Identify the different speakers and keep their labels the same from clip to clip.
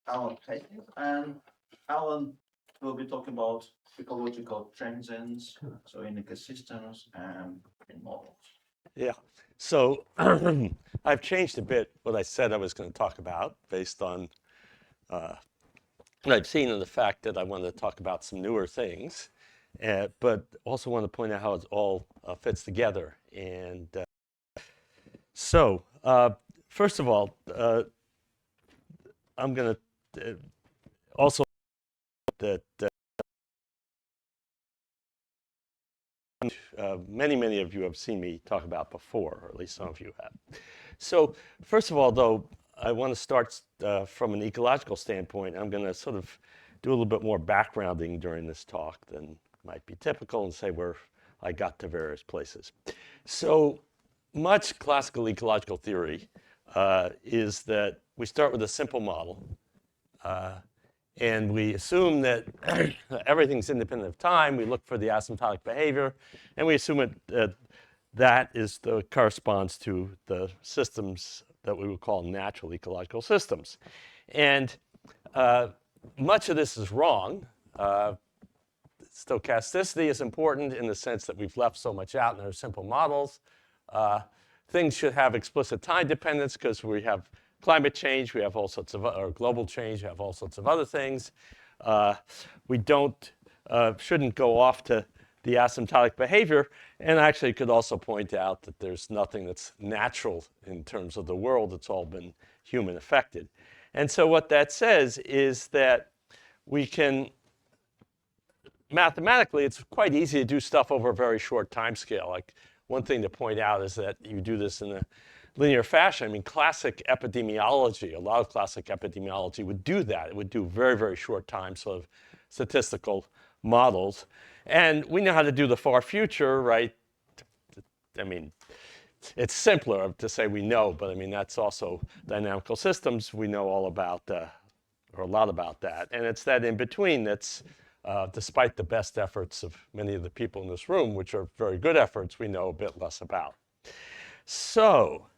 Speaker 1: Alan Hastings, and Alan will be talking about ecological transients, so in ecosystems and in models.
Speaker 2: Yeah. So I've changed a bit what I said I was going to talk about based on what I've seen and the fact that I wanted to talk about some newer things, but also want to point out how it all fits together. And so, first of all, I'm going to also that many of you have seen me talk about before, or at least some of you have. So first of all, though, I want to start from an ecological standpoint. I'm going to sort of do a little bit more backgrounding during this talk than might be typical and say where I got to various places. So much classical ecological theory is that we start with a simple model. And we assume that everything's independent of time. We look for the asymptotic behavior, and we assume that corresponds to the systems that we would call natural ecological systems. And much of this is wrong. Stochasticity is important in the sense that we've left so much out in our simple models. Things should have explicit time dependence because we have climate change, we have all sorts of, or global change, we have all sorts of other things. We shouldn't go off to the asymptotic behavior, and actually could also point out that there's nothing that's natural in terms of the world. It's all been human affected. And so what that says is that we can, mathematically, it's quite easy to do stuff over a very short time scale. Like one thing to point out is that you do this in a linear fashion. I mean, classic epidemiology, a lot of classic epidemiology would do that. It would do very, very short time sort of statistical models. And we know how to do the far future, right? I mean, it's simpler to say we know, but I mean, that's also dynamical systems. We know all about, or a lot about that. And it's that in between that's, despite the best efforts of many of the people in this room, which are very good efforts, we know a bit less about. So,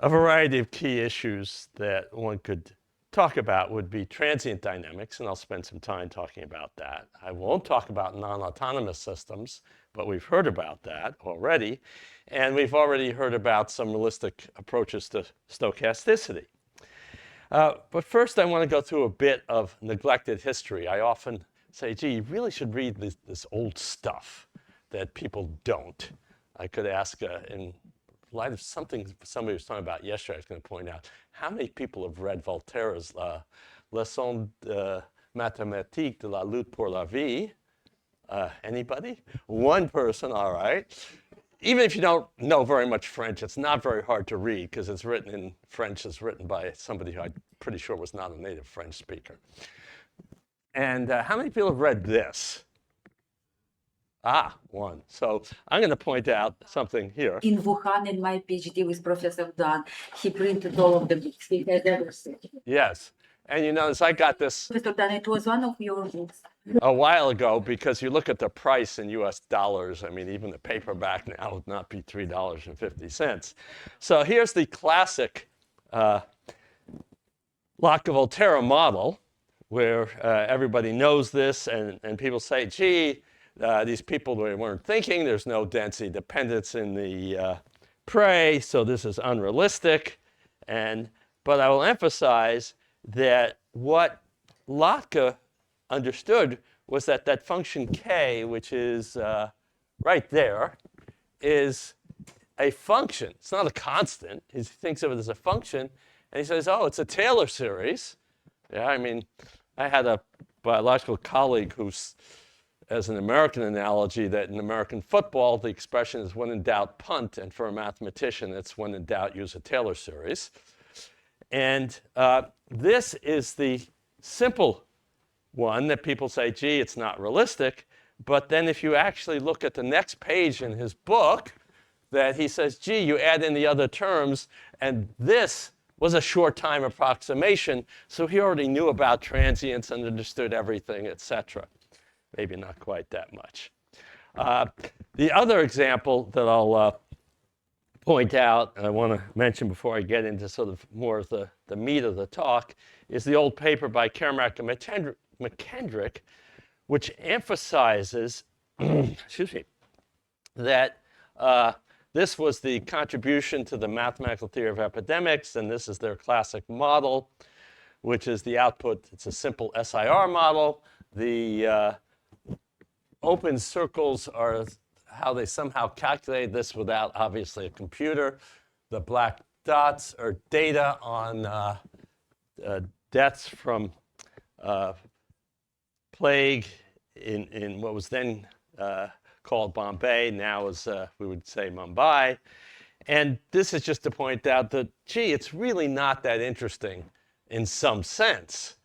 Speaker 2: a variety of key issues that one could talk about would be transient dynamics, and I'll spend some time talking about that. I won't talk about non-autonomous systems, but we've heard about that already, and we've already heard about some realistic approaches to stochasticity. But first, I want to go through a bit of neglected history. I often say, gee, you really should read this old stuff that people don't. I could ask in light of something somebody was talking about yesterday, I was going to point out, how many people have read Voltaire's Leçon mathématique de la lutte pour la vie? Anybody? One person, all right. Even if you don't know very much French, it's not very hard to read because it's written in French. It's written by somebody who I'm pretty sure was not a native French speaker. And how many people have read this? Ah, one. So I'm going to point out something here.
Speaker 3: In Wuhan, in my PhD with Professor Dan, he printed all of the books. He has everything.
Speaker 2: Yes. And you notice I got this
Speaker 3: Professor Dan, it was one of your books.
Speaker 2: A while ago, because you look at the price in US dollars, I mean, even the paperback now would not be $3.50. So here's the classic Locke-Volterra model, where everybody knows this, and people say, gee, these people weren't thinking, there's no density dependence in the prey, so this is unrealistic. But I will emphasize that what Locke understood was that that function k, which is right there, is a function. It's not a constant. He thinks of it as a function, and he says, oh, it's a Taylor series. Yeah, I mean, I had a biological colleague who's, as an American analogy, that in American football, the expression is when in doubt, punt, and for a mathematician, it's when in doubt, use a Taylor series. And this is the simple one that people say, gee, it's not realistic. But then if you actually look at the next page in his book, that he says, gee, you add in the other terms, and this was a short time approximation, so he already knew about transients and understood everything, et cetera. Maybe not quite that much. The other example that I'll point out, and I want to mention before I get into sort of more of the meat of the talk, is the old paper by Kermack and McKendrick, which emphasizes, excuse me, that this was the contribution to the mathematical theory of epidemics, and this is their classic model, which is the output. It's a simple SIR model. The open circles are how they somehow calculate this without, obviously, a computer. The black dots are data on deaths from plague in what was then called Bombay, now is, we would say, Mumbai. And this is just to point out that, gee, it's really not that interesting in some sense.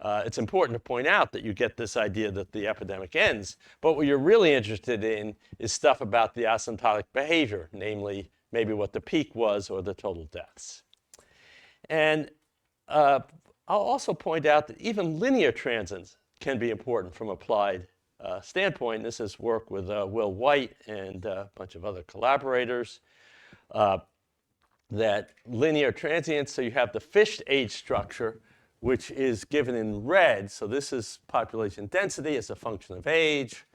Speaker 2: It's important to point out that you get this idea that the epidemic ends. But what you're really interested in is stuff about the asymptotic behavior, namely maybe what the peak was or the total deaths. And I'll also point out that even linear transients can be important from applied standpoint. This is work with Will White and a bunch of other collaborators. That linear transients, so you have the fished age structure, which is given in red. So this is population density as a function of age.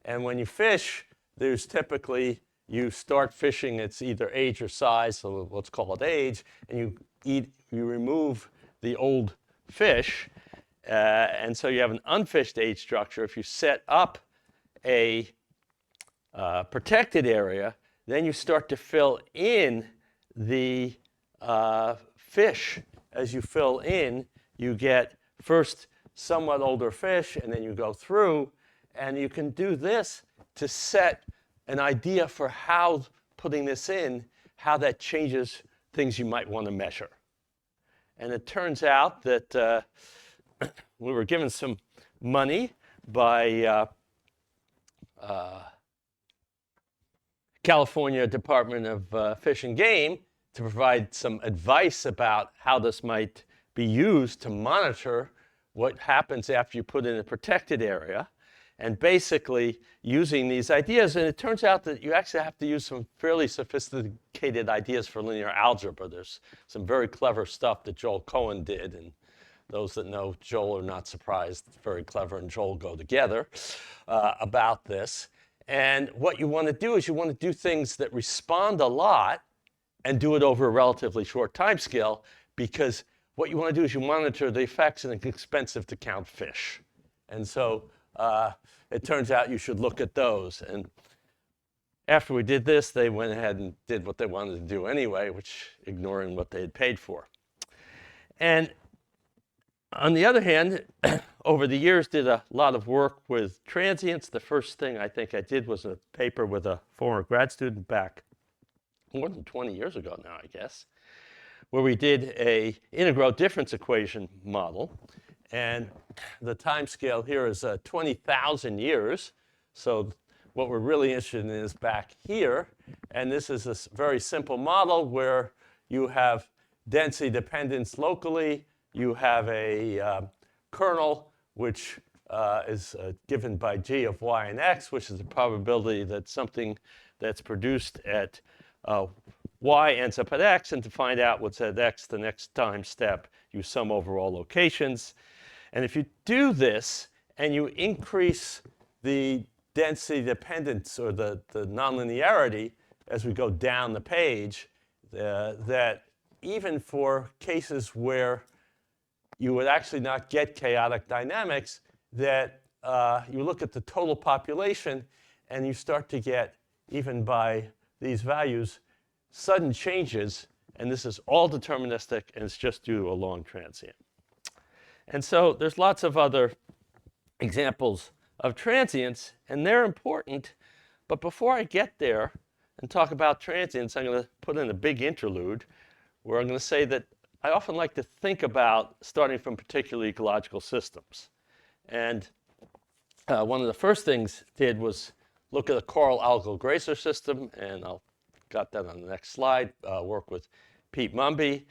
Speaker 2: And when you fish, there's typically, you start fishing, it's either age or size, so let's call it age, and you remove the old fish. And so you have an unfished age structure. If you set up a protected area, then you start to fill in the fish. As you fill in, you get first somewhat older fish, and then you go through. And you can do this to set an idea for how putting this in, how that changes things you might want to measure. And it turns out that we were given some money by California Department of Fish and Game to provide some advice about how this might be used to monitor what happens after you put in a protected area. And basically using these ideas, and it turns out that you actually have to use some fairly sophisticated ideas for linear algebra. There's some very clever stuff that Joel Cohen did, and those that know Joel are not surprised. Very clever and Joel go together about this. And what you want to do is you want to do things that respond a lot and do it over a relatively short time scale, because what you want to do is you monitor the effects, and it's expensive to count fish. And so it turns out you should look at those. And after we did this, they went ahead and did what they wanted to do anyway, which ignoring what they had paid for. And on the other hand, over the years, did a lot of work with transients. The first thing I think I did was a paper with a former grad student back more than 20 years ago now, I guess, where we did a integral difference equation model. And the time scale here is 20,000 years. So what we're really interested in is back here. And this is a very simple model where you have density dependence locally. You have a kernel, which is given by g of y and x, which is the probability that something that's produced at y ends up at x. And to find out what's at x, the next time step, you sum over all locations. And if you do this and you increase the density dependence or the nonlinearity as we go down the page, that even for cases where you would actually not get chaotic dynamics, that you look at the total population and you start to get, even by these values, sudden changes. And this is all deterministic, and it's just due to a long transient. And so there's lots of other examples of transients, and they're important. But before I get there and talk about transients, I'm going to put in a big interlude where I'm going to say that I often like to think about starting from particular ecological systems. And one of the first things I did was look at a coral algal gracer system, and I'll got that on the next slide, work with Pete Mumby.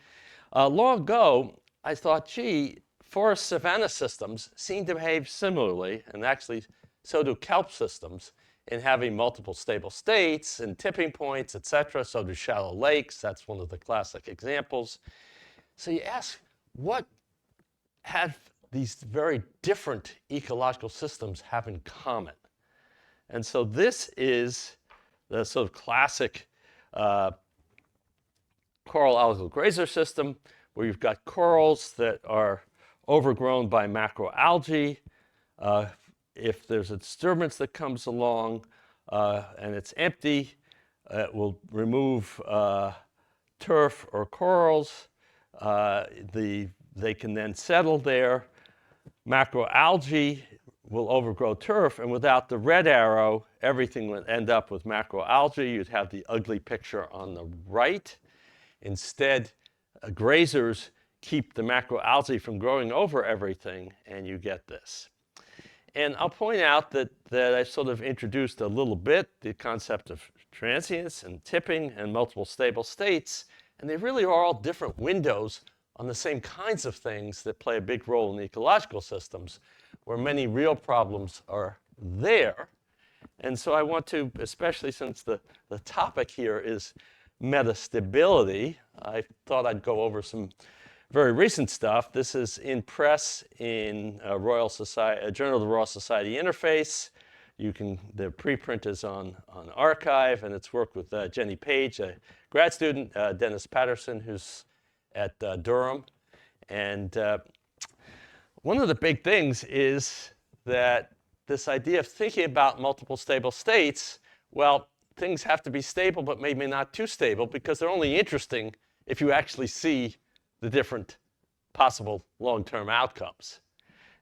Speaker 2: Long ago, I thought, gee, forest savanna systems seem to behave similarly, and actually so do kelp systems, in having multiple stable states and tipping points, etc. So do shallow lakes. That's one of the classic examples. So you ask, what have these very different ecological systems have in common? And so this is the sort of classic coral algal grazer system, where you've got corals that are overgrown by macroalgae. If there's a disturbance that comes along and it's empty, it will remove turf or corals. They can then settle there. Macroalgae will overgrow turf, and without the red arrow, everything would end up with macroalgae. You'd have the ugly picture on the right. Instead, grazers keep the macroalgae from growing over everything, and you get this. And I'll point out that I sort of introduced a little bit the concept of transients and tipping and multiple stable states, and they really are all different windows on the same kinds of things that play a big role in ecological systems, where many real problems are there. And so I want to, especially since the topic here is metastability, I thought I'd go over some very recent stuff. This is in press in Journal of the Royal Society Interface. The preprint is on archive, and it's work with Jenny Page, a grad student, Dennis Patterson, who's at Durham. And one of the big things is that this idea of thinking about multiple stable states, well, things have to be stable, but maybe not too stable, because they're only interesting if you actually see the different possible long-term outcomes.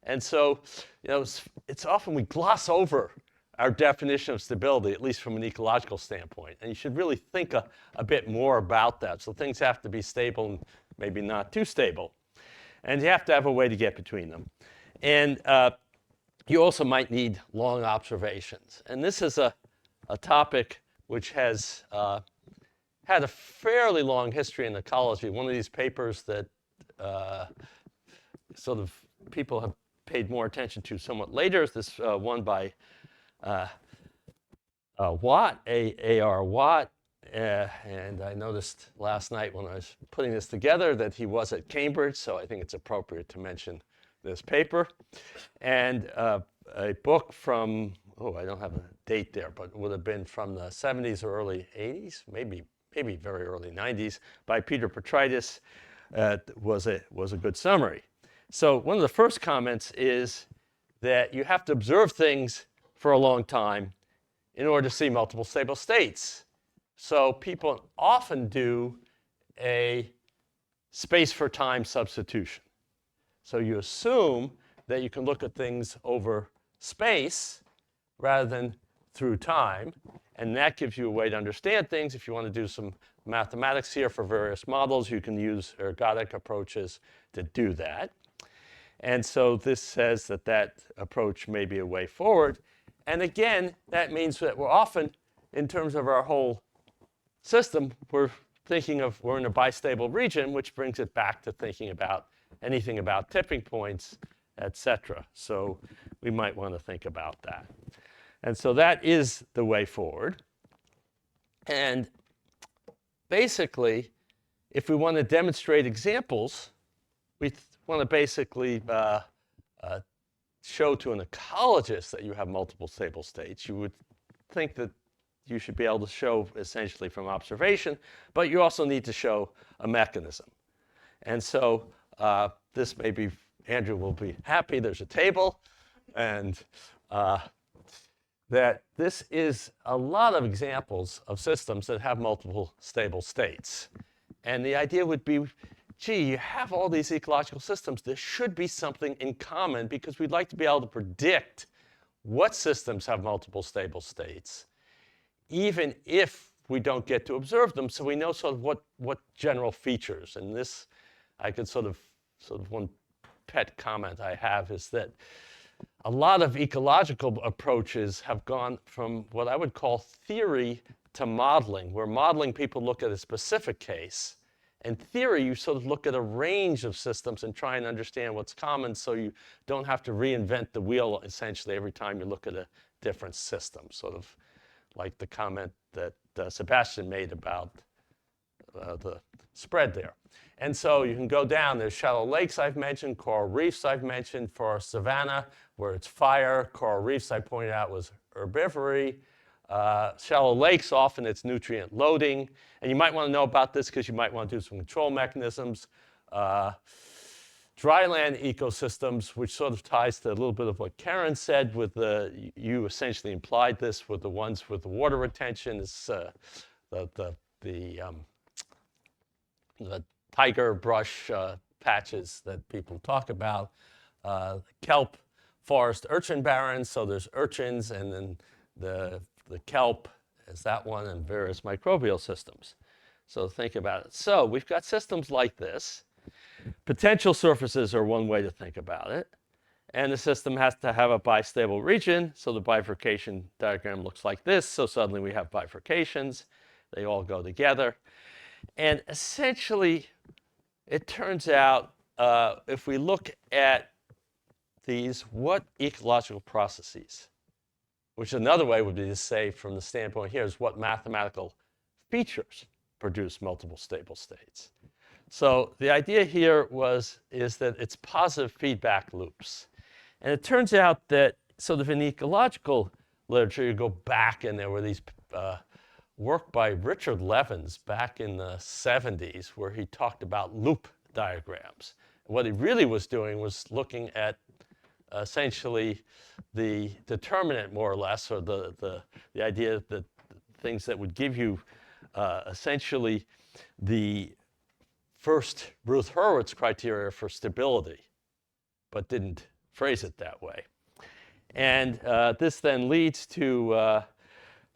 Speaker 2: And so, it's often we gloss over our definition of stability, at least from an ecological standpoint. And you should really think a bit more about that. So things have to be stable and maybe not too stable. And you have to have a way to get between them. And you also might need long observations. And this is a topic which has had a fairly long history in ecology. One of these papers that sort of people have paid more attention to somewhat later is this one by Watt, A.R. Watt. And I noticed last night when I was putting this together that he was at Cambridge, so I think it's appropriate to mention this paper. And a book from, I don't have a date there, but it would have been from the 70s or early 80s, maybe very early 90s, by Peter Petritis, was a good summary. So one of the first comments is that you have to observe things for a long time in order to see multiple stable states. So people often do a space for time substitution. So you assume that you can look at things over space rather than through time, and that gives you a way to understand things. If you want to do some mathematics here for various models, you can use ergodic approaches to do that. And so this says that approach may be a way forward. And again, that means that we're often, in terms of our whole system, we're in a bistable region, which brings it back to thinking about anything about tipping points, etc. So we might want to think about that. And so that is the way forward. And basically, if we want to demonstrate examples, we want to basically show to an ecologist that you have multiple stable states. You would think that you should be able to show essentially from observation, but you also need to show a mechanism. And so this maybe, Andrew will be happy, there's a table, and that this is a lot of examples of systems that have multiple stable states. And the idea would be, gee, you have all these ecological systems, there should be something in common, because we'd like to be able to predict what systems have multiple stable states, even if we don't get to observe them, so we know sort of what general features. And this, I could sort of one pet comment I have is that a lot of ecological approaches have gone from what I would call theory to modeling, where modeling people look at a specific case In theory, you sort of look at a range of systems and try and understand what's common so you don't have to reinvent the wheel essentially every time you look at a different system, sort of like the comment that Sebastian made about the spread there. And so you can go down. There's shallow lakes I've mentioned, coral reefs I've mentioned, forest savanna, where it's fire. Coral reefs I pointed out was herbivory. Shallow lakes, often it's nutrient loading. And you might want to know about this because you might want to do some control mechanisms. Dryland ecosystems, which sort of ties to a little bit of what Karen said with you essentially implied this with the ones with the water retention. It's the tiger brush patches that people talk about. Kelp forest urchin barrens, so there's urchins, and then the kelp is that one, and various microbial systems. So think about it. So we've got systems like this. Potential surfaces are one way to think about it. And the system has to have a bistable region, so the bifurcation diagram looks like this. So suddenly we have bifurcations. They all go together. And essentially, it turns out, if we look at these, what ecological processes, which another way would be to say from the standpoint here is what mathematical features produce multiple stable states. So the idea here is that it's positive feedback loops. And it turns out that sort of in ecological literature, you go back and there were these work by Richard Levins back in the 70s where he talked about loop diagrams. And what he really was doing was looking at essentially the determinant, more or less, or the idea that things that would give you essentially the first Ruth Hurwitz criteria for stability, but didn't phrase it that way. And this then leads to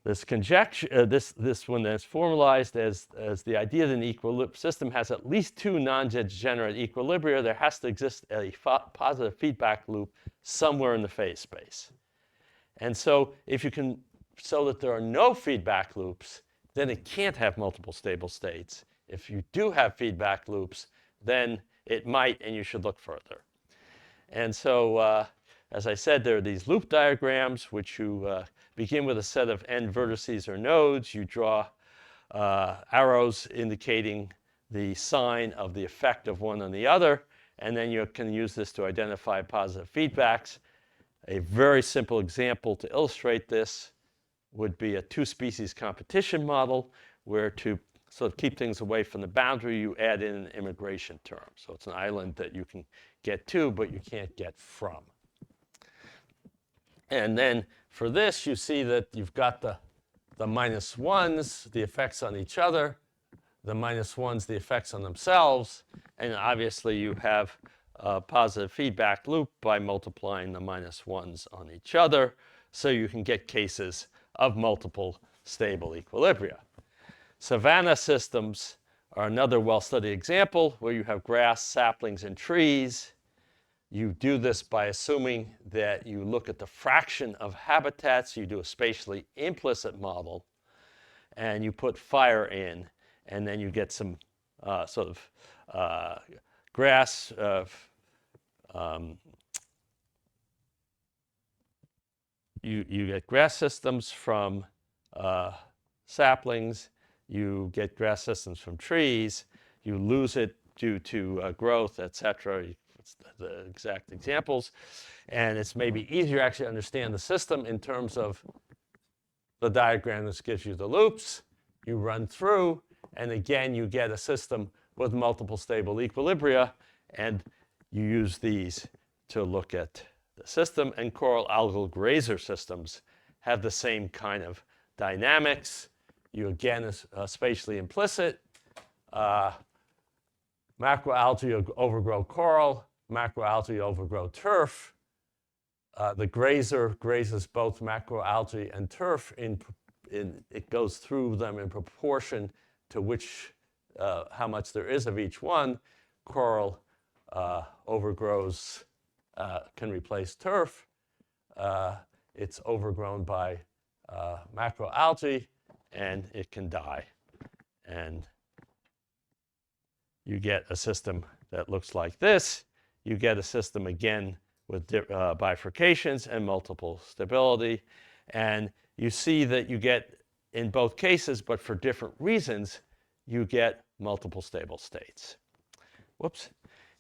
Speaker 2: this conjecture, this one that's formalized as the idea that an equilibrium system has at least two non-degenerate equilibria. There has to exist a positive feedback loop somewhere in the phase space. And so if you can, so that there are no feedback loops, then it can't have multiple stable states. If you do have feedback loops, then it might, and you should look further. And so, as I said, there are these loop diagrams, which you begin with a set of n vertices or nodes. You draw arrows indicating the sign of the effect of one on the other, and then you can use this to identify positive feedbacks. A very simple example to illustrate this would be a two-species competition model, where to sort of keep things away from the boundary, you add in an immigration term. So it's an island that you can get to, but you can't get from. And then for this, you see that you've got the minus ones, the effects on each other, the minus ones, the effects on themselves, and obviously you have a positive feedback loop by multiplying the minus ones on each other, so you can get cases of multiple stable equilibria. Savanna systems are another well-studied example where you have grass, saplings, and trees. You do this by assuming that you look at the fraction of habitats. You do a spatially implicit model, and you put fire in, and then you get some sort of grass. You get grass systems from saplings. You get grass systems from trees. You lose it due to growth, et cetera. It's the exact examples. And it's maybe easier actually to understand the system in terms of the diagram that gives you the loops. You run through, and again, you get a system with multiple stable equilibria, and you use these to look at the system. And coral algal grazer systems have the same kind of dynamics. You again is spatially implicit. Macroalgae overgrow coral. Macroalgae overgrow turf. The grazer grazes both macroalgae and turf. It goes through them in proportion to which how much there is of each one. Coral overgrows, can replace turf. It's overgrown by macroalgae, and it can die. And you get a system that looks like this. You get a system again with bifurcations and multiple stability. And you see that you get, in both cases, but for different reasons, you get multiple stable states. Whoops.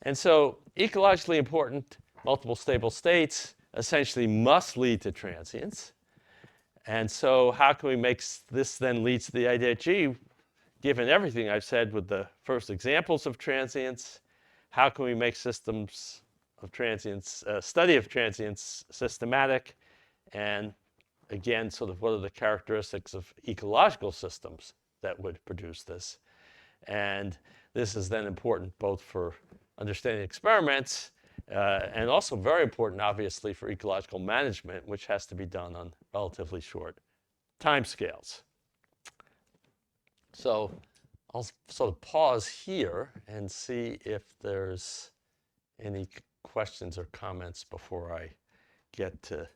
Speaker 2: And so ecologically important multiple stable states essentially must lead to transients. And so how can we make this then leads to the idea, gee, given everything I've said with the first examples of transients, how can we make systems of transients, study of transients systematic? And again, sort of what are the characteristics of ecological systems that would produce this? And this is then important both for understanding experiments and also very important, obviously, for ecological management, which has to be done on relatively short timescales. So I'll sort of pause here and see if there's any questions or comments before I get to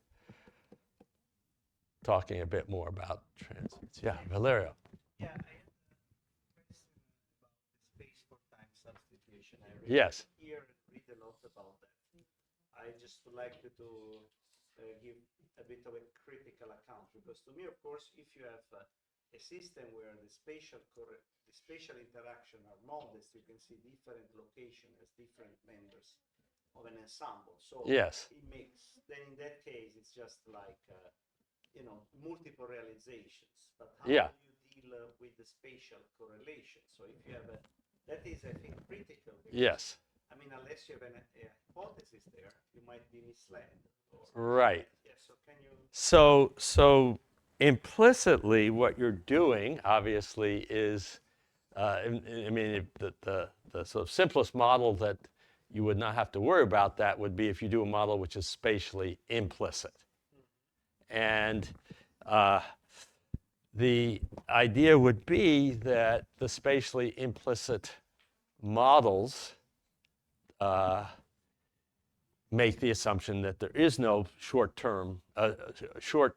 Speaker 2: talking a bit more about transients. Yeah, Valerio.
Speaker 4: Yeah, I have a question about the space for time substitution. I
Speaker 2: Yes.
Speaker 4: Hear and read a lot about that. I just would like you to give a bit of a critical account, because to me, of course, if you have a system where the spatial interaction are modest, you can see different location as different members of an ensemble. So
Speaker 2: Yes.
Speaker 4: it makes, then in that case, it's just like multiple realizations. But how
Speaker 2: Yeah.
Speaker 4: do you deal with the spatial correlation? So if you have that is, I think, critical.
Speaker 2: Yes.
Speaker 4: I mean, unless you have a hypothesis there, you might be misled.
Speaker 2: Right.
Speaker 4: Yeah, so can you?
Speaker 2: So implicitly, what you're doing, obviously, is, I mean, the sort of simplest model that you would not have to worry about that would be if you do a model which is spatially implicit. And the idea would be that the spatially implicit models make the assumption that there is no short-term, short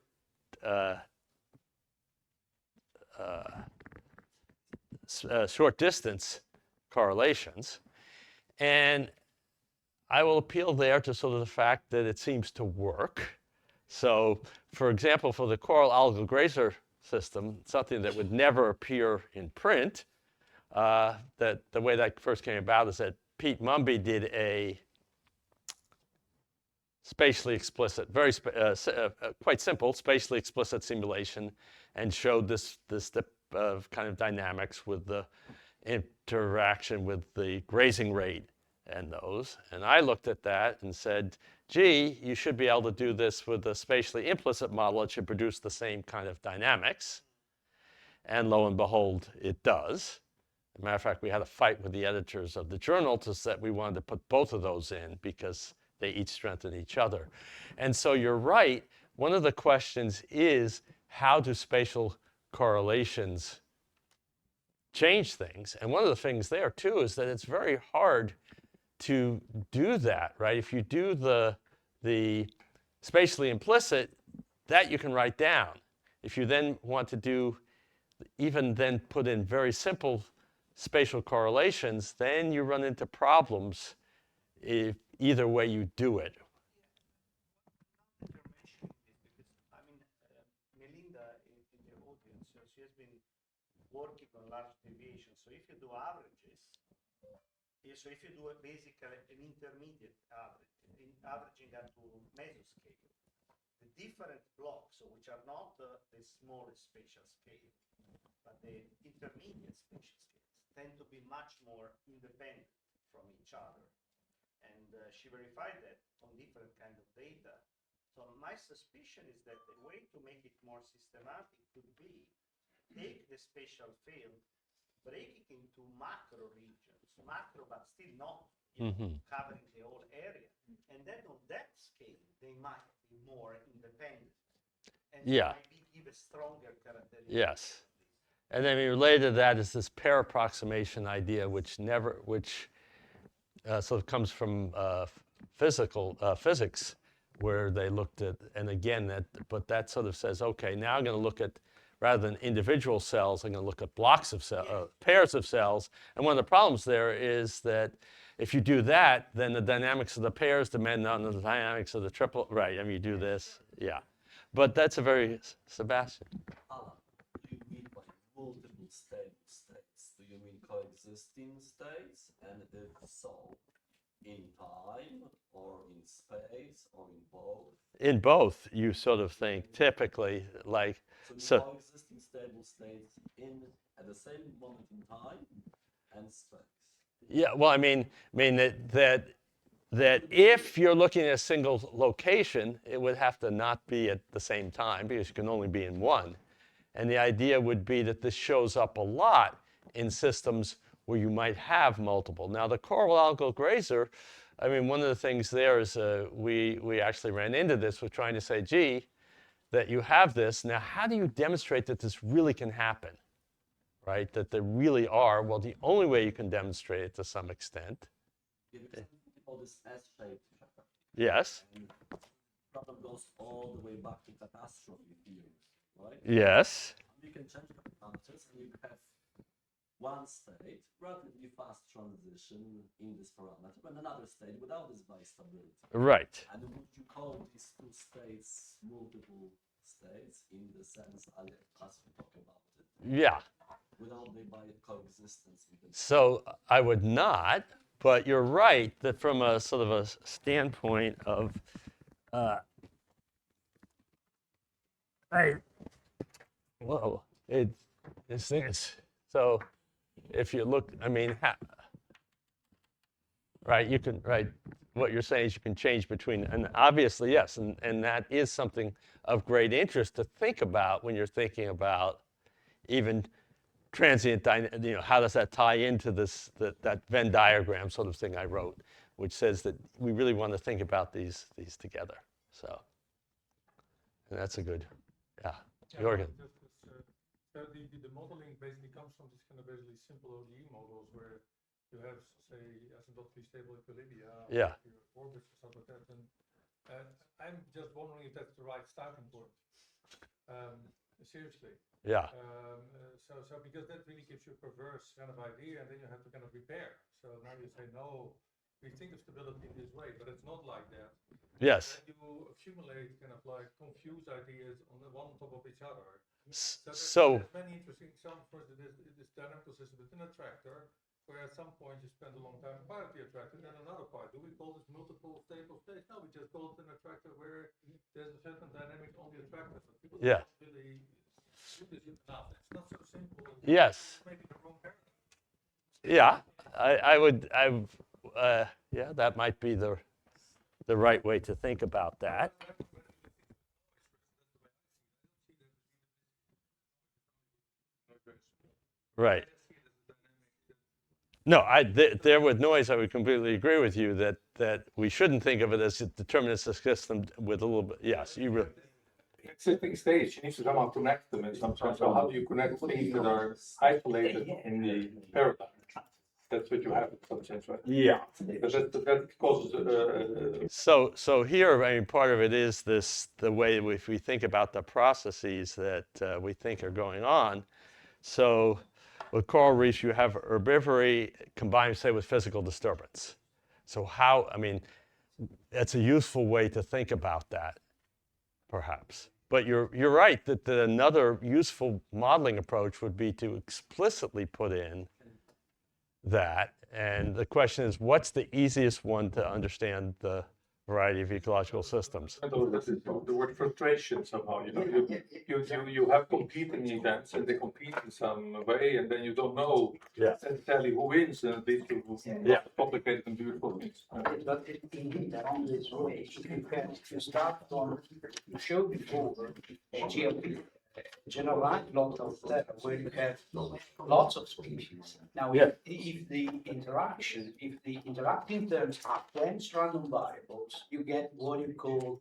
Speaker 2: distance correlations. And I will appeal there to sort of the fact that it seems to work. So, for example, for the coral algal grazer system, something that would never appear in print, that the way that first came about is that Pete Mumby did a spatially explicit, quite simple, spatially explicit simulation, and showed this kind of dynamics with the interaction with the grazing rate and those. And I looked at that and said, gee, you should be able to do this with a spatially implicit model. It should produce the same kind of dynamics. And lo and behold, it does. As a matter of fact, we had a fight with the editors of the journal to say we wanted to put both of those in because they each strengthen each other. And so you're right. One of the questions is, how do spatial correlations change things? And one of the things there, too, is that it's very hard to do that, right? If you do the spatially implicit, that you can write down. If you then want to do, even then put in very simple spatial correlations, then you run into problems if either way you do it.
Speaker 4: I mean, Melinda in the audience, so she has been working on large deviations. So if you do averages, so if you do basically an intermediate averaging up to mesoscale, the different blocks, so which are not the smallest spatial scale, but the intermediate spatial scales, tend to be much more independent from each other. And she verified that on different kind of data. So my suspicion is that the way to make it more systematic could be take the spatial field, break it into macro regions, macro but still not covering the whole area. And then on that scale, they might be more independent. And maybe give a stronger characteristic.
Speaker 2: Yes. And then related to that is this pair approximation idea, which sort of comes from physics, where they looked at, and again, but that sort of says, okay, now I'm going to look at rather than individual cells, I'm going to look at blocks of pairs of cells. And one of the problems there is that if you do that, then the dynamics of the pairs depend on the dynamics of the triple. Right, I mean, you do this, yeah. But that's a very, Sebastian.
Speaker 5: Alan, do you mean by multiple stable states? Do you mean coexisting states? And if so, in time or in space or in both?
Speaker 2: In both, you sort of think typically like
Speaker 5: So coexisting stable states at the same moment in time and space.
Speaker 2: Yeah, well, I mean that if you're looking at a single location, it would have to not be at the same time because you can only be in one. And the idea would be that this shows up a lot in systems where you might have multiple. Now, the ecological grazer, I mean, one of the things there is we actually ran into this with trying to say, gee, that you have this. Now, how do you demonstrate that this really can happen, right? That there really are. Well, the only way you can demonstrate it to some extent.
Speaker 5: All this S-shaped.
Speaker 2: Yes.
Speaker 5: And the problem goes all the way back to catastrophe theories, right?
Speaker 2: Yes.
Speaker 5: You can change the parameters and you have one state, relatively fast transition in this parameter, and another state without this bistability.
Speaker 2: Right.
Speaker 5: And would you call these two states multiple states in the sense as we talk about it?
Speaker 2: Yeah.
Speaker 5: Without the coexistence.
Speaker 2: So I would not, but you're right that from a sort of a standpoint of, this thing is, so if you look, I mean, right, you can, right, what you're saying is you can change between, and obviously, yes, and that is something of great interest to think about when you're thinking about even transient, you know, how does that tie into this, that Venn diagram sort of thing I wrote, which says that we really want to think about these together. So, and that's a good, yeah. Jorgen.
Speaker 6: So the modeling basically comes from this kind of basically simple ODE models where you have, say, asymptotically stable equilibria,
Speaker 2: Yeah.
Speaker 6: orbits or something like that. And I'm just wondering if that's the right starting point. Seriously.
Speaker 2: Yeah.
Speaker 6: So because that really gives you a perverse kind of idea, and then you have to kind of repair. So now you say, no, we think of stability in this way, but it's not like that.
Speaker 2: Yes.
Speaker 6: Then you accumulate kind of like confused ideas on the one on top of each other.
Speaker 2: So
Speaker 6: there's many interesting examples. For this dynamical system within a tractor, where at some point you spend a long time apart the attractor, then another part. Do we call this multiple stable states? No, we just call it an attractor where there's a certain dynamic on the attractor. So people don't really do this enough. It's not so simple.
Speaker 2: Yes.
Speaker 6: Maybe the wrong paradigm.
Speaker 2: Yeah, yeah, that might be the right way to think about that. Right. No, there with noise, I would completely agree with you that we shouldn't think of it as a deterministic system with a little bit. Yes, you really.
Speaker 6: Existing states, you need to somehow connect them in some sense. So how do you connect things that are isolated in the paradigm? That's what you have in some sense, right?
Speaker 2: Yeah.
Speaker 6: Because that causes.
Speaker 2: So here, I mean, part of it is the way if we think about the processes that we think are going on. So with coral reefs, you have herbivory combined, say, with physical disturbance. So how, I mean, that's a useful way to think about that, perhaps. But you're right that another useful modeling approach would be to explicitly put in that. And the question is, what's the easiest one to understand the variety of ecological systems?
Speaker 6: The word frustration somehow, you know, you have competing events and they compete in some way, and then you don't know necessarily who wins, and these two complicated and beautiful things.
Speaker 7: But indeed, along this way, if you start from, you showed before, GLP, generalized lot of data where you have lots of species. Now, if the interacting terms are dense random variables, you get what you call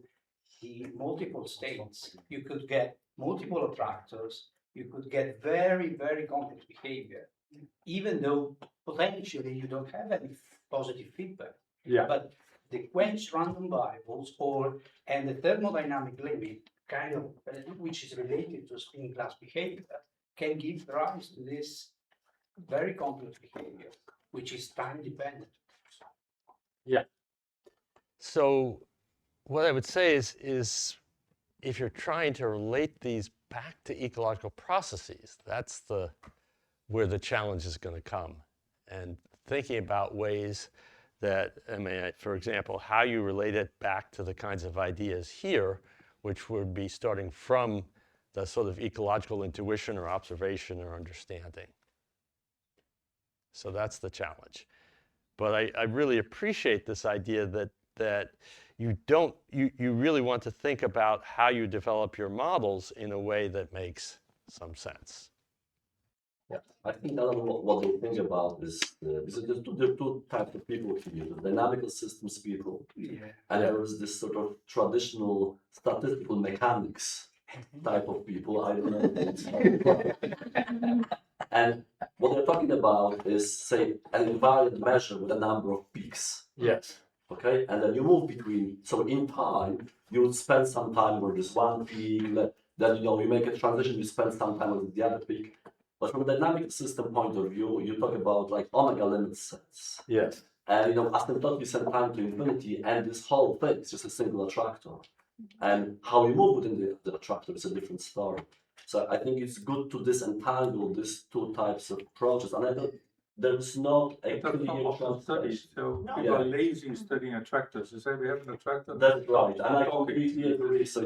Speaker 7: the multiple states. You could get multiple attractors. You could get very, very complex behavior, even though potentially you don't have any positive feedback. Yeah. But the quenched random variables and the thermodynamic limit kind of, which is related to spin class behavior, can give rise to this very complex behavior, which is time dependent.
Speaker 2: So what I would say is if you're trying to relate these back to ecological processes, that's where the challenge is going to come. And thinking about ways that, I mean, for example, how you relate it back to the kinds of ideas here, which would be starting from the sort of ecological intuition or observation or understanding. So that's the challenge. But I really appreciate this idea that you really want to think about how you develop your models in a way that makes some sense.
Speaker 5: Yeah, I think what they think about is there's two types of people here: the dynamical systems people, and there is this sort of traditional statistical mechanics type of people. I don't know. And what they're talking about is, say, an invariant measure with a number of peaks.
Speaker 2: Yes.
Speaker 5: Okay, and then you move between. So in time, you would spend some time where there's one peak. Then you make a transition. You spend some time with the other peak. But from a dynamic system point of view, you talk about like omega limit sets.
Speaker 2: Yes.
Speaker 5: And asymptotically send time to infinity, and this whole thing is just a single attractor. And how you move within the attractor is a different story. So I think it's good to disentangle these two types of approaches. And I don't, there's not a
Speaker 6: That's
Speaker 5: clear
Speaker 6: not often studied, so
Speaker 5: No.
Speaker 6: people are
Speaker 5: Yeah.
Speaker 6: lazy in studying attractors. You say we have an attractor.
Speaker 5: That's right, and I
Speaker 6: Talking.
Speaker 5: completely agree. So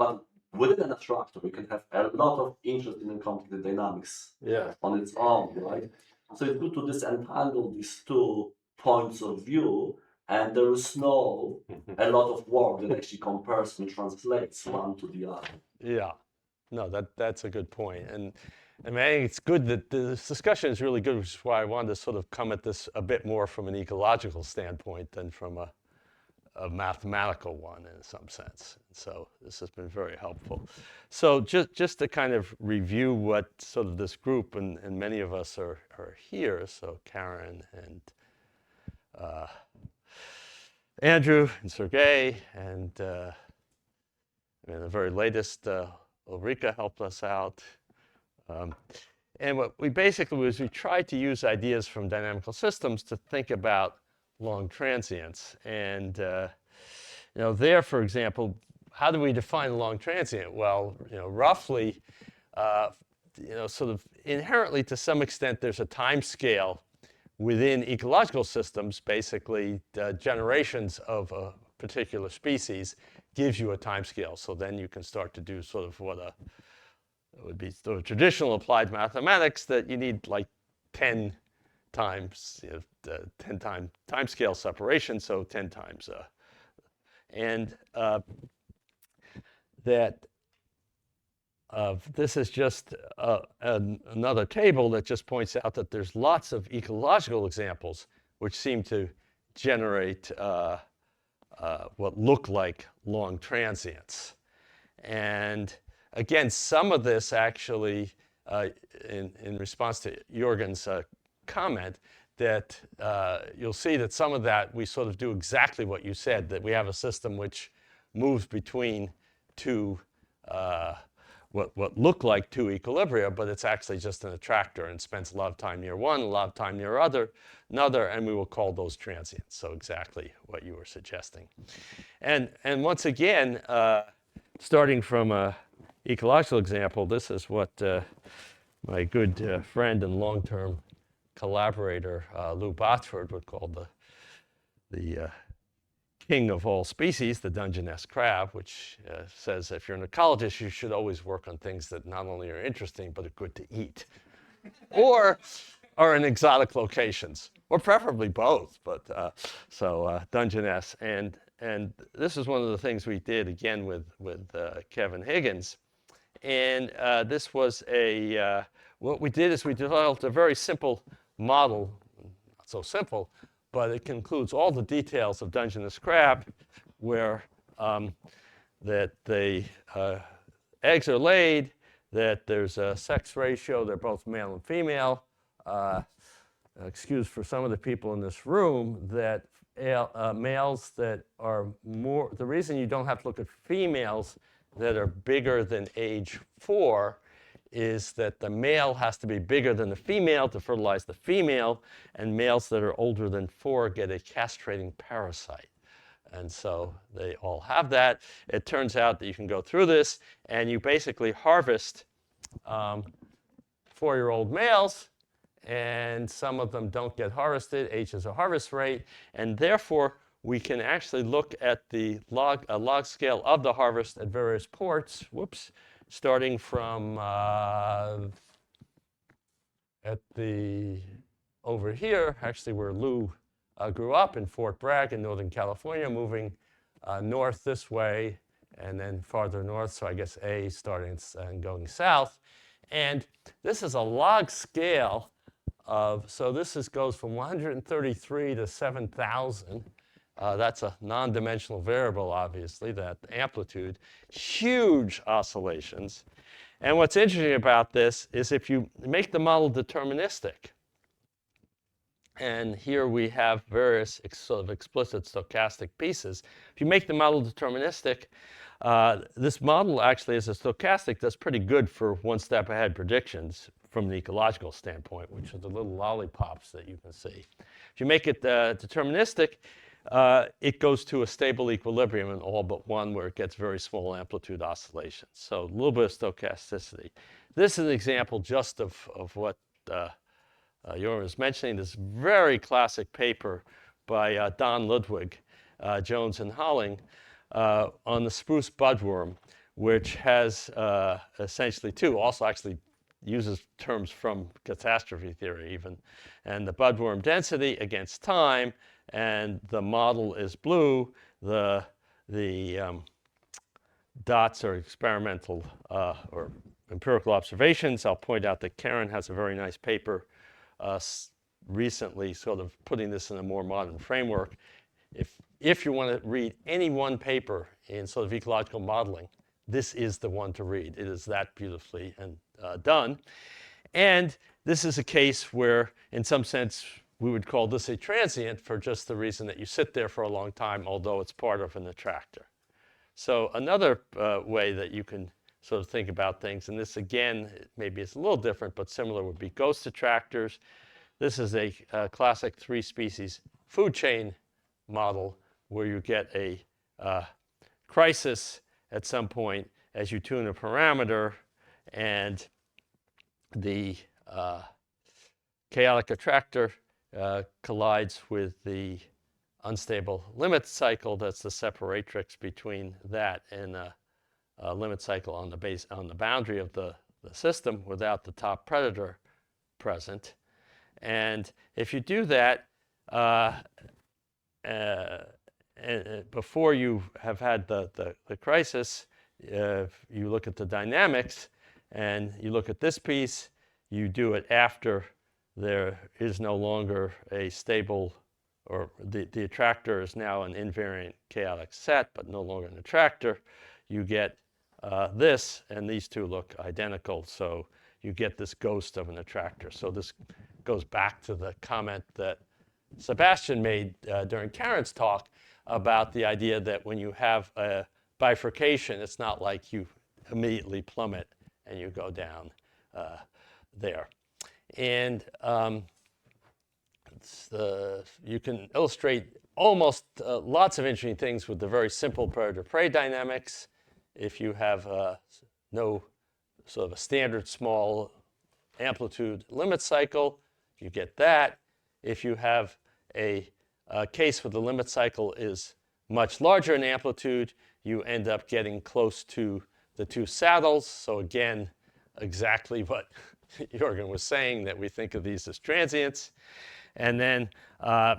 Speaker 5: but within an attractor, we can have a lot of interesting and complicated dynamics
Speaker 2: Yeah.
Speaker 5: on its own, right? So it's good to disentangle these two points of view, and there is a lot of work that actually compares and translates one to the other.
Speaker 2: Yeah. No, that's a good point. And I mean, I think it's good that this discussion is really good, which is why I wanted to sort of come at this a bit more from an ecological standpoint than from a mathematical one in some sense. So this has been very helpful. So just to kind of review what sort of this group, and many of us are here, so Karen and Andrew and Sergey, and the very latest, Ulrika helped us out. And what we basically was we tried to use ideas from dynamical systems to think about long transients. And there, for example, how do we define a long transient? Well, roughly, sort of inherently to some extent, there's a time scale within ecological systems. Basically, generations of a particular species gives you a time scale. So then you can start to do sort of what it would be sort of traditional applied mathematics, that you need like 10 times, 10 time scale separation, so 10 times. This is just another table that just points out that there's lots of ecological examples which seem to generate what look like long transients. And again, some of this actually, in response to Jorgen's comment, that you'll see that some of that we sort of do exactly what you said, that we have a system which moves between two, what look like two equilibria, but it's actually just an attractor and spends a lot of time near one, a lot of time near another, and we will call those transients. So exactly what you were suggesting. And once again, starting from an ecological example, this is what my good friend and long-term collaborator, Lou Botsford, would call the king of all species, the Dungeness crab, which says if you're an ecologist, you should always work on things that not only are interesting, but are good to eat, or are in exotic locations, or preferably both. But so Dungeness, and this is one of the things we did again with Kevin Higgins, and this was what we did is we developed a very simple model, not so simple, but it includes all the details of Dungeness crab, where that the eggs are laid, that there's a sex ratio, they're both male and female. Excuse for some of the people in this room, that males that are more, the reason you don't have to look at females that are bigger than age 4 is that the male has to be bigger than the female to fertilize the female, and males that are older than 4 get a castrating parasite. And so they all have that. It turns out that you can go through this, and you basically harvest 4-year-old males, and some of them don't get harvested. H is a harvest rate, and therefore we can actually look at the log scale of the harvest at various ports. Whoops, starting from over here, actually where Lou grew up in Fort Bragg in Northern California, moving north this way and then farther north, so I guess A starting and going south. And this is a log scale of, so this goes from 133 to 7,000. That's a non-dimensional variable, obviously, that amplitude. Huge oscillations. And what's interesting about this is if you make the model deterministic, and here we have various sort of explicit stochastic pieces. If you make the model deterministic, this model actually, as a stochastic, does pretty good for one-step ahead predictions from an ecological standpoint, which are the little lollipops that you can see. If you make it deterministic, it goes to a stable equilibrium in all but one where it gets very small amplitude oscillations. So a little bit of stochasticity. This is an example just of what Joran was mentioning, this very classic paper by Don Ludwig, Jones, and Holling on the spruce budworm, which has essentially also actually uses terms from catastrophe theory even, and the budworm density against time, and the model is blue. The dots are experimental or empirical observations. I'll point out that Karen has a very nice paper recently sort of putting this in a more modern framework. If you want to read any one paper in sort of ecological modeling, this is the one to read. It is that beautifully done. And this is a case where, in some sense, we would call this a transient for just the reason that you sit there for a long time, although it's part of an attractor. So another way that you can sort of think about things, and this again, maybe it's a little different, but similar, would be ghost attractors. This is a classic 3-species food chain model where you get a crisis at some point as you tune a parameter, and the chaotic attractor collides with the unstable limit cycle. That's the separatrix between that and a limit cycle on the boundary of the system without the top predator present. And if you do that, before you have had the crisis, if you look at the dynamics and you look at this piece, you do it after there is no longer a stable, or the attractor is now an invariant chaotic set, but no longer an attractor. You get this, and these two look identical, so you get this ghost of an attractor. So this goes back to the comment that Sebastian made during Karen's talk about the idea that when you have a bifurcation, it's not like you immediately plummet and you go down there. And you can illustrate almost lots of interesting things with the very simple predator-prey dynamics. If you have no sort of a standard small amplitude limit cycle, you get that. If you have a case where the limit cycle is much larger in amplitude, you end up getting close to the two saddles. So again, exactly what Jorgen was saying, that we think of these as transients. And then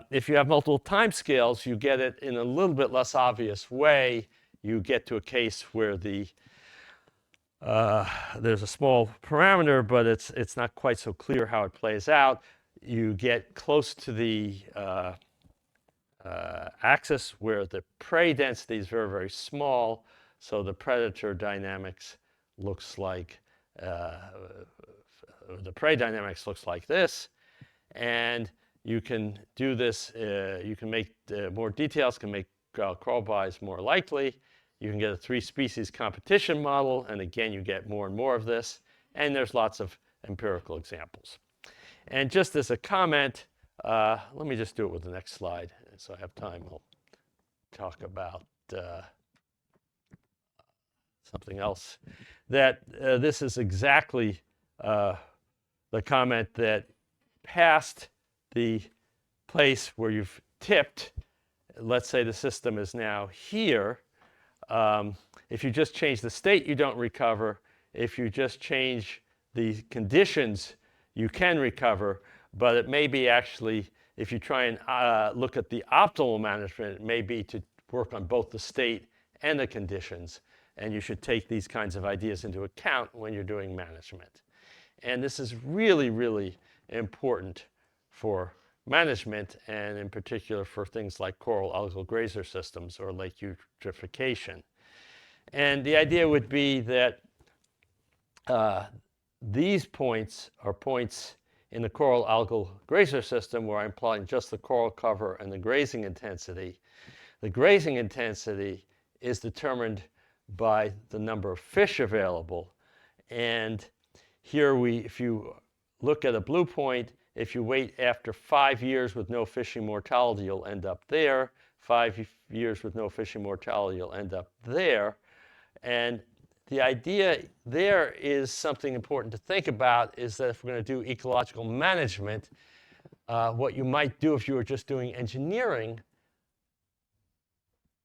Speaker 2: if you have multiple time scales, you get it in a little bit less obvious way. You get to a case where there's a small parameter, but it's not quite so clear how it plays out. You get close to the axis where the prey density is very, very small. So the predator dynamics looks like, the prey dynamics looks like this. And you can do this, you can make more details, can make crawl-bys more likely. You can get a 3-species competition model, and again, you get more and more of this. And there's lots of empirical examples. And just as a comment, let me just do it with the next slide, so I have time. I'll talk about something else. That this is exactly the comment that past the place where you've tipped, let's say the system is now here. If you just change the state, you don't recover. If you just change the conditions, you can recover. But it may be actually, if you try and look at the optimal management, it may be to work on both the state and the conditions. And you should take these kinds of ideas into account when you're doing management. And this is really, really important for management, and in particular for things like coral algal grazer systems or lake eutrophication. And the idea would be that these points are points in the coral algal grazer system where I'm plotting just the coral cover and the grazing intensity. The grazing intensity is determined by the number of fish available. And here if you look at a blue point, if you wait after 5 years with no fishing mortality, you'll end up there. 5 years with no fishing mortality, you'll end up there. And the idea there is something important to think about, is that if we're going to do ecological management, what you might do if you were just doing engineering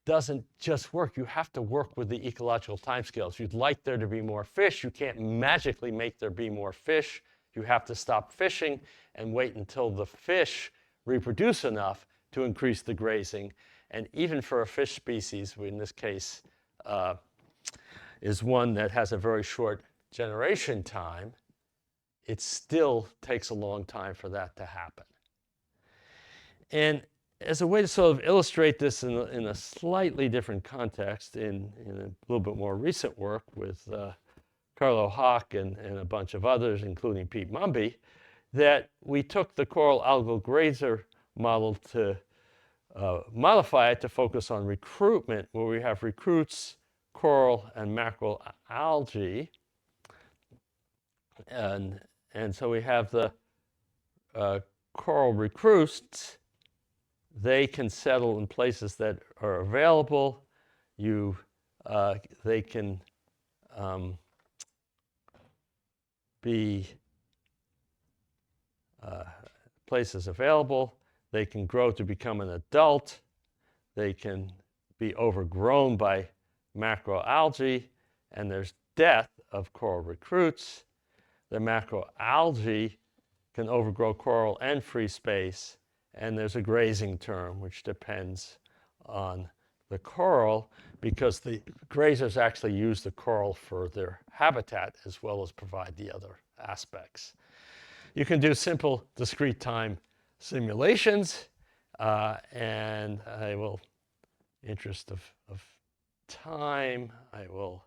Speaker 2: doesn't just work. You have to work with the ecological timescales. You'd like there to be more fish. You can't magically make there be more fish. You have to stop fishing and wait until the fish reproduce enough to increase the grazing. And even for a fish species, in this case, is one that has a very short generation time, it still takes a long time for that to happen. And as a way to sort of illustrate this in a slightly different context, in a little bit more recent work with Carlo Hawk and a bunch of others, including Pete Mumby, that we took the coral algal grazer model to modify it to focus on recruitment, where we have recruits, coral, and macroalgae. And so we have the coral recruits. They can settle in places that are available. They can be places available. They can grow to become an adult. They can be overgrown by macroalgae, and there's death of coral recruits. The macroalgae can overgrow coral and free space, and there's a grazing term which depends on the coral, because the grazers actually use the coral for their habitat as well as provide the other aspects. You can do simple discrete time simulations, and I will, in interest of time, I will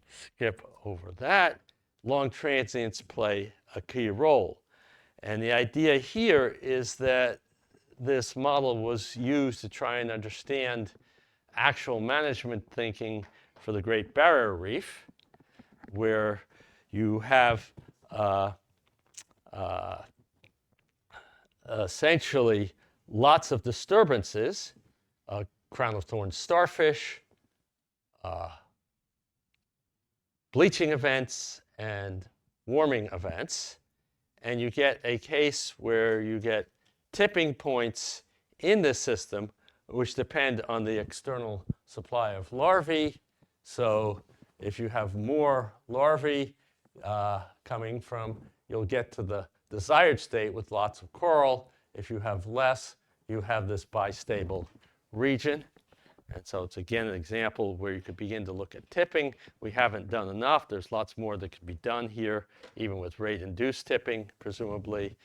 Speaker 2: skip over that. Long transients play a key role. And the idea here is that this model was used to try and understand actual management thinking for the Great Barrier Reef, where you have essentially lots of disturbances, crown of thorns starfish, bleaching events, and warming events. And you get a case where you get tipping points in this system which depend on the external supply of larvae. So if you have more larvae coming from, you'll get to the desired state with lots of coral. If you have less, you have this bistable region. And so it's again an example where you could begin to look at tipping. We haven't done enough. There's lots more that could be done here, even with rate-induced tipping, presumably.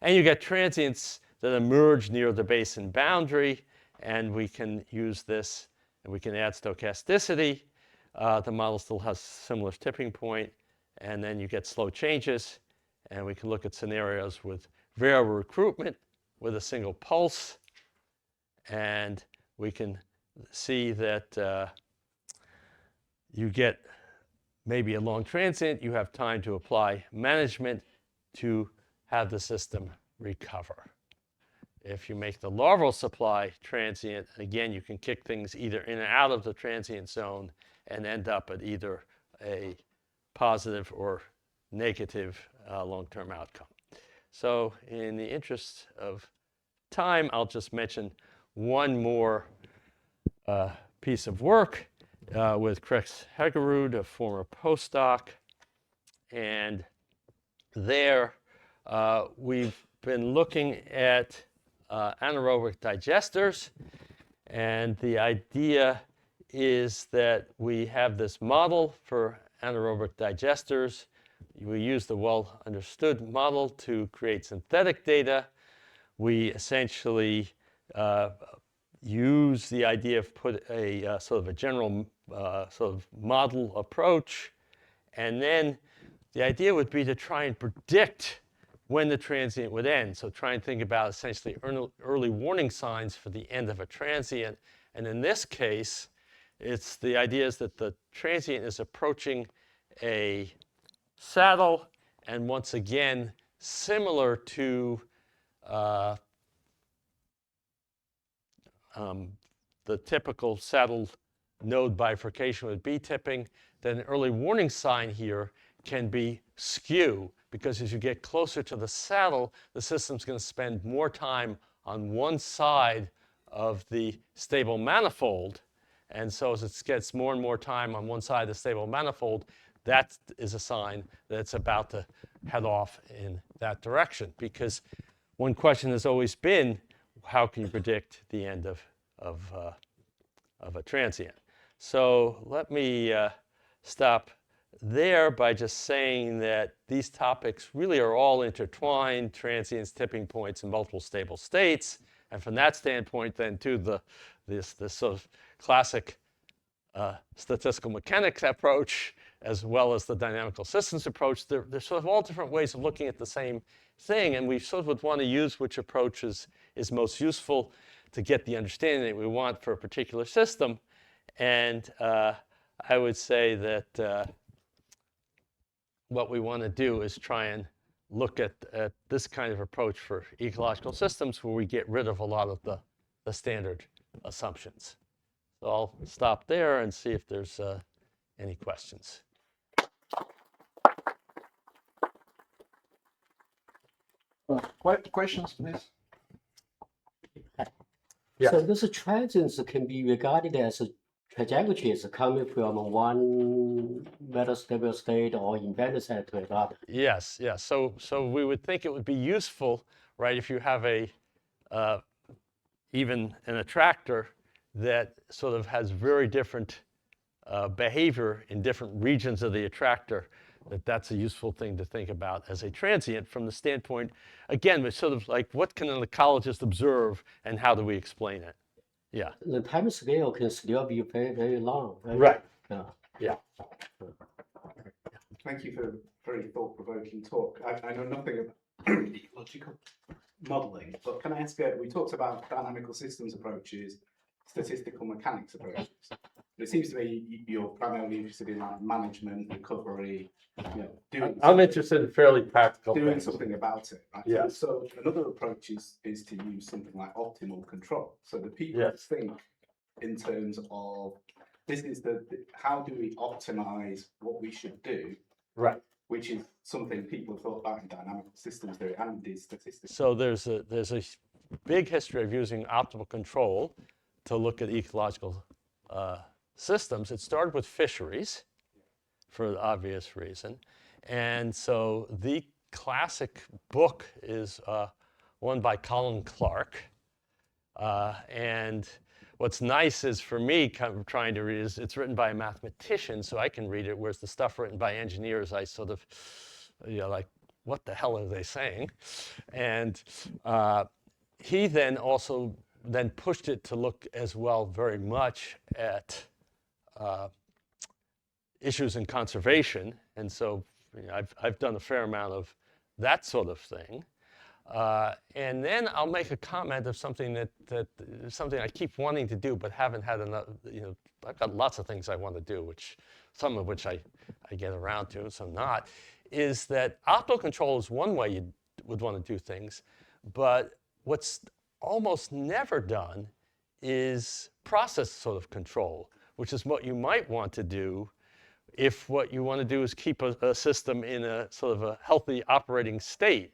Speaker 2: And you get transients that emerge near the basin boundary, and we can use this, and we can add stochasticity. The model still has similar tipping point, and then you get slow changes, and we can look at scenarios with variable recruitment with a single pulse, and we can see that you get maybe a long transient, you have time to apply management to have the system recover. If you make the larval supply transient, again, you can kick things either in and out of the transient zone and end up at either a positive or negative long-term outcome. So in the interest of time, I'll just mention one more piece of work with Chris Hegerud, a former postdoc. And there we've been looking at anaerobic digesters. And the idea is that we have this model for anaerobic digesters. We use the well-understood model to create synthetic data. We essentially use the idea of put a sort of a general sort of model approach. And then the idea would be to try and predict when the transient would end. So try and think about essentially early warning signs for the end of a transient. And in this case, it's the idea is that the transient is approaching a saddle, and once again, similar to the typical saddle node bifurcation with B-tipping, then an early warning sign here can be skew, because as you get closer to the saddle, the system's going to spend more time on one side of the stable manifold. And so as it gets more and more time on one side of the stable manifold, that is a sign that it's about to head off in that direction. Because one question has always been, how can you predict the end of a transient? So let me stop there by just saying that these topics really are all intertwined: transients, tipping points, and multiple stable states. And from that standpoint, then, too, this sort of classic statistical mechanics approach, as well as the dynamical systems approach, they're sort of all different ways of looking at the same thing. And we sort of would want to use which approach is most useful to get the understanding that we want for a particular system. And I would say that what we want to do is try and look at this kind of approach for ecological systems, where we get rid of a lot of the standard assumptions. So I'll stop there and see if there's any questions.
Speaker 1: Questions, please?
Speaker 2: Yeah.
Speaker 8: So those transients can be regarded as trajectories coming from one metastable state or inverted state to another.
Speaker 2: Yes, yes. So we would think it would be useful, right, if you have even an attractor that sort of has very different behavior in different regions of the attractor, that's a useful thing to think about as a transient from the standpoint, again, it's sort of like, what can an ecologist observe and how do we explain it? Yeah.
Speaker 8: The time scale can still be very, very long.
Speaker 2: Right.
Speaker 8: Yeah.
Speaker 2: Yeah.
Speaker 9: Thank you for a very thought-provoking talk. I know nothing about ecological modeling, but can I ask, we talked about dynamical systems approaches, statistical mechanics approaches. But it seems to me you're primarily interested in like management, recovery, doing
Speaker 2: I'm interested in fairly practical
Speaker 9: doing
Speaker 2: things.
Speaker 9: something about it. Right?
Speaker 2: Yeah.
Speaker 9: So another approach is to use something like optimal control. So the people
Speaker 2: Yes.
Speaker 9: think in terms of this is how do we optimize what we should do,
Speaker 2: Right.
Speaker 9: which is something people have thought about in dynamical systems theory and in statistics.
Speaker 2: So there's a big history of using optimal control to look at ecological systems. It started with fisheries for the obvious reason. And so the classic book is one by Colin Clark. And what's nice is, for me, kind of trying to read, is it's written by a mathematician, so I can read it, whereas the stuff written by engineers, I sort of, like, what the hell are they saying? And he then also pushed it to look as well very much at issues in conservation. And so I've done a fair amount of that sort of thing. And then I'll make a comment of something that something I keep wanting to do, but haven't had enough. I've got lots of things I want to do, some of which I get around to, and some not. Is that optimal control is one way you would want to do things, but what's almost never done is process sort of control, which is what you might want to do if what you want to do is keep a system in a sort of a healthy operating state.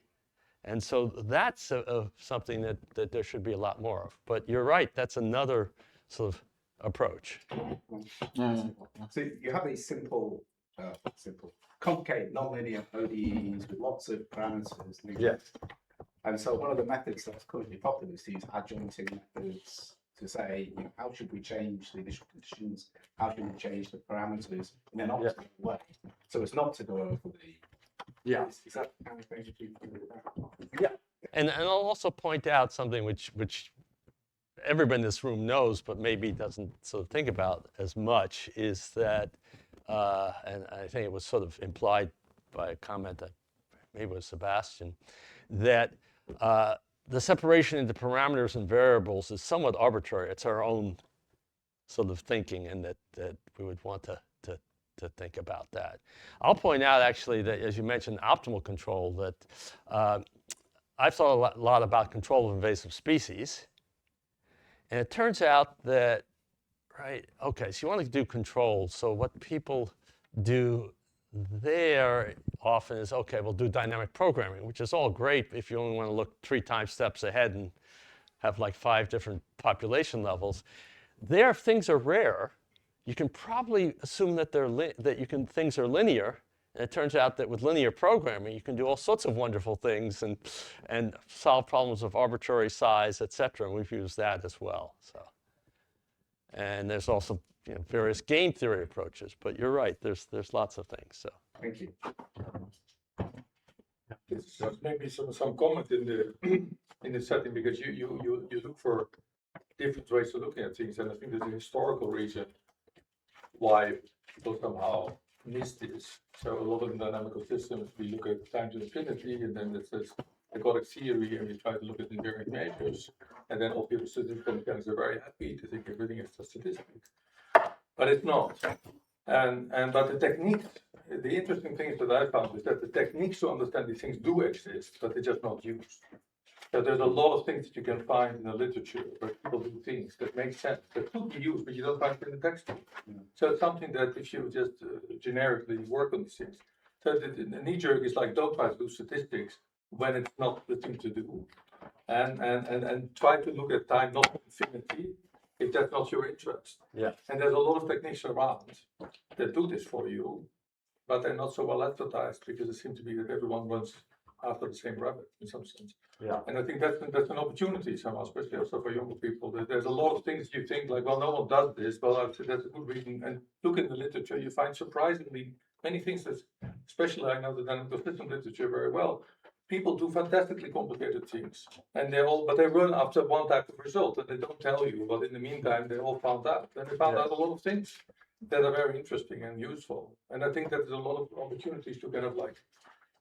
Speaker 2: And so that's something that there should be a lot more of. But you're right, that's another sort of approach.
Speaker 9: So you have these simple, complicated, nonlinear ODEs with lots of parameters.
Speaker 2: Yeah.
Speaker 9: And so one of the methods that's currently popular is to use adjointing methods to say, how should we change the initial conditions? How should we change the parameters in an optimal way? So it's not to go over the.
Speaker 2: Yeah.
Speaker 9: Is that kind of thing you do that?
Speaker 2: Yeah. And I'll also point out something which everybody in this room knows, but maybe doesn't sort of think about as much, is that, and I think it was sort of implied by a comment that maybe was Sebastian, that the separation into parameters and variables is somewhat arbitrary. It's our own sort of thinking, and that we would want to think about that. I'll point out actually that, as you mentioned, optimal control, that I've thought a lot about control of invasive species. And it turns out that, okay, so you want to do control. So what people do there often is, okay, we'll do dynamic programming, which is all great if you only want to look 3 steps ahead and have like 5 different population levels. There, if things are rare, you can probably assume that things are linear. And it turns out that with linear programming, you can do all sorts of wonderful things and solve problems of arbitrary size, et cetera. And we've used that as well. So, and there's also various game theory approaches. But you're right. There's lots of things. So.
Speaker 9: Thank you.
Speaker 6: Just maybe some comment in the setting, because you look for different ways of looking at things, and I think there's a historical reason why people somehow miss this. So a lot of dynamical systems, we look at time to infinity, and then it says ecological theory, and we try to look at invariant measures, and then all people statistical mechanics are very happy to think everything is a statistic, but it's not. But the techniques, the interesting things that I found is that the techniques to understand these things do exist, but they're just not used. So there's a lot of things that you can find in the literature where people do things that make sense, that could be used, but you don't find it in the textbook. So it's something that if you just generically work on these things. So the knee-jerk is like, don't try to do statistics when it's not the thing to do. And try to look at time not infinity if that's not your interest.
Speaker 2: Yeah.
Speaker 6: And there's a lot of techniques around that do this for you, but they're not so well advertised because it seems to be that everyone runs after the same rabbit in some sense.
Speaker 2: Yeah.
Speaker 6: And I think that's an opportunity somehow, especially also for younger people. There's a lot of things you think like, well, no one does this. Well, I'd say that's a good reason. And look in the literature, you find surprisingly many things that, especially I know the dynamical system literature very well. People do fantastically complicated things, and but they run after one type of result, and they don't tell you. But in the meantime, they all found out, and they found out a lot of things that are very interesting and useful. And I think that there's a lot of opportunities to kind of like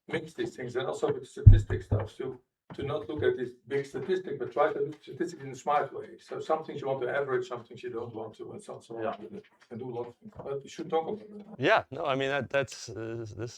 Speaker 6: mix these things, and also with statistics stuff to not look at this big statistic, but try to look at statistics in a smart way. So some things you want to average, some things you don't want to, and so on. And do a lot of things. But you should talk about that.
Speaker 2: Yeah, no, I mean, this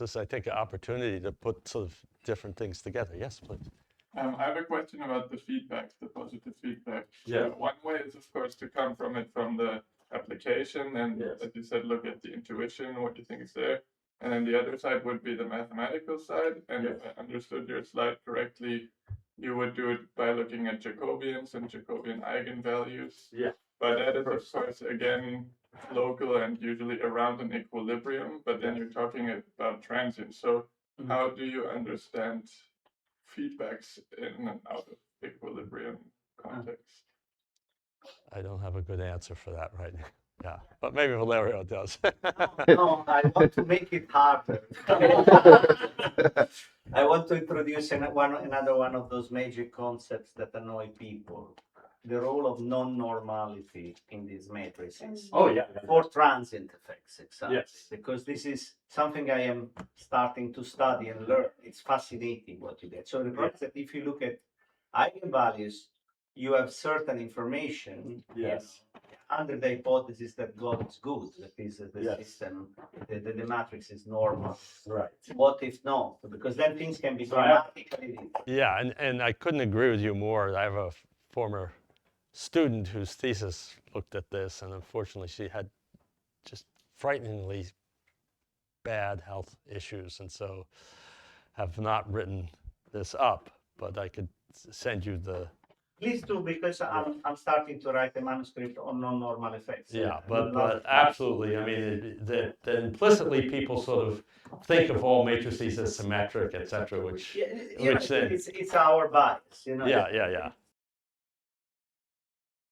Speaker 2: is, I think, an opportunity to put sort of different things together. Yes, please.
Speaker 10: I have a question about the feedback, the positive feedback.
Speaker 2: Yeah.
Speaker 10: So one way is, of course, to come from the application, and as you said, look at the intuition, what you think is there. And then the other side would be the mathematical side. And if I understood your slide correctly, you would do it by looking at Jacobians and Jacobian eigenvalues.
Speaker 2: Yeah.
Speaker 10: But that is, of course, again, local and usually around an equilibrium. But then you're talking about transients. So how do you understand feedbacks in and out of equilibrium context?
Speaker 2: I don't have a good answer for that right now. Yeah, but maybe Valerio does.
Speaker 4: No, I want to make it harder. I want to introduce another one of those major concepts that annoy people. the role of non-normality in these matrices.
Speaker 2: Oh, yeah.
Speaker 4: For transient effects, exactly.
Speaker 2: Yes.
Speaker 4: Because this is something I am starting to study and learn. It's fascinating what you get. So the problem is that if you look at eigenvalues, you have certain information
Speaker 2: Yes.
Speaker 4: under the hypothesis that God is good, that is the
Speaker 2: Yes.
Speaker 4: system, the matrix is normal.
Speaker 2: Right.
Speaker 4: What if not? Because then things can be
Speaker 2: So I have-
Speaker 4: dramatically different.
Speaker 2: Yeah, and I couldn't agree with you more. I have a former student whose thesis looked at this, and unfortunately she had just frighteningly bad health issues, and so have not written this up, but I could send you the,
Speaker 4: Please do, because I'm starting to write a manuscript on non-normal effects.
Speaker 2: yeah, but absolutely, I mean, that implicitly people sort of think of all matrices as symmetric, et cetera, which,
Speaker 4: Yeah,
Speaker 2: which then,
Speaker 4: it's our bias, you know.
Speaker 2: yeah.